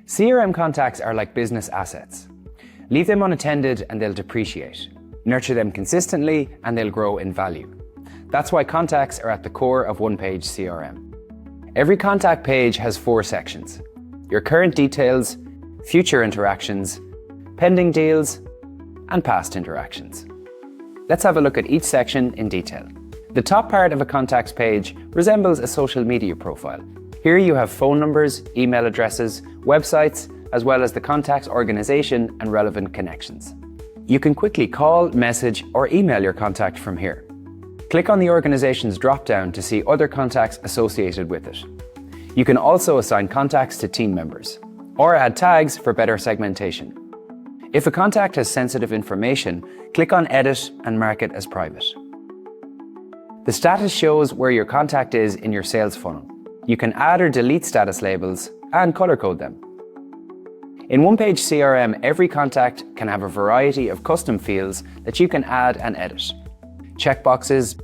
CRM contacts are like business assets. Leave them unattended and they'll depreciate. Nurture them consistently and they'll grow in value. That's why contacts are at the core of OnePageCRM. Every contact page has 4 sections: your current details, future interactions, pending deals, and past interactions. Let's have a look at each section in detail. The top part of a contacts page resembles a social media profile. Here you have phone numbers, email addresses, websites, as well as the contact's organization and relevant connections. You can quickly call, message, or email your contact from here. Click on the organization's drop-down to see other contacts associated with it. You can also assign contacts to team members, or add tags for better segmentation. If a contact has sensitive information, click on Edit and mark it as private. The status shows where your contact is in your sales funnel. You can add or delete status labels and color code them. In OnePageCRM, every contact can have a variety of custom fields that you can add and edit. Checkboxes,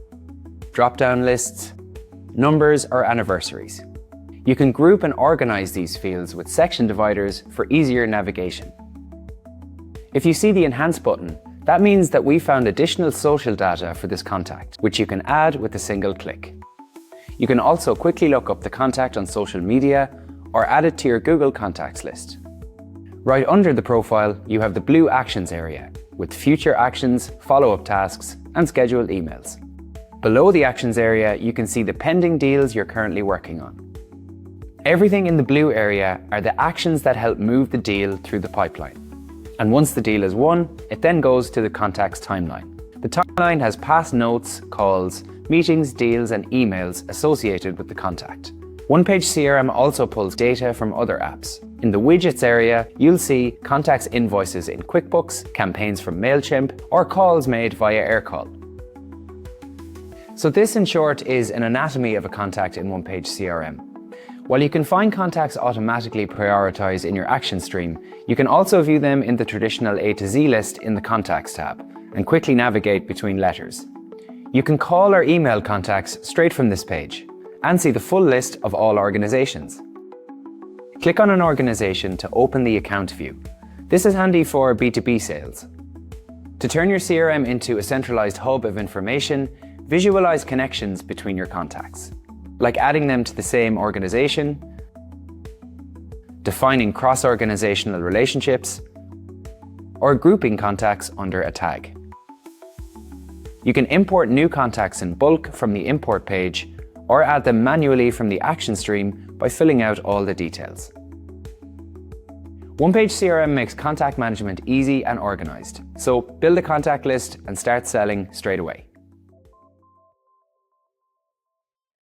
drop-down lists, numbers, or anniversaries. You can group and organize these fields with section dividers for easier navigation. If you see the Enhance button, that means that we found additional social data for this contact, which you can add with a single click. You can also quickly look up the contact on social media or add it to your Google Contacts list. Right under the profile, you have the blue Actions area with future actions, follow-up tasks, and scheduled emails. Below the Actions area, you can see the pending deals you're currently working on. Everything in the blue area are the actions that help move the deal through the pipeline. And once the deal is won, it then goes to the contact's timeline. The timeline has past notes, calls, meetings, deals, and emails associated with the contact. OnePageCRM also pulls data from other apps. In the widgets area, you'll see contacts invoices in QuickBooks, campaigns from Mailchimp, or calls made via AirCall. So this, in short, is an anatomy of a contact in OnePageCRM. While you can find contacts automatically prioritized in your action stream, you can also view them in the traditional A to Z list in the Contacts tab and quickly navigate between letters. You can call or email contacts straight from this page and see the full list of all organizations. Click on an organization to open the account view. This is handy for B2B sales. To turn your CRM into a centralized hub of information, visualize connections between your contacts, like adding them to the same organization, defining cross-organizational relationships, or grouping contacts under a tag. You can import new contacts in bulk from the import page or add them manually from the action stream by filling out all the details. OnePageCRM makes contact management easy and organized, so build a contact list and start selling straight away.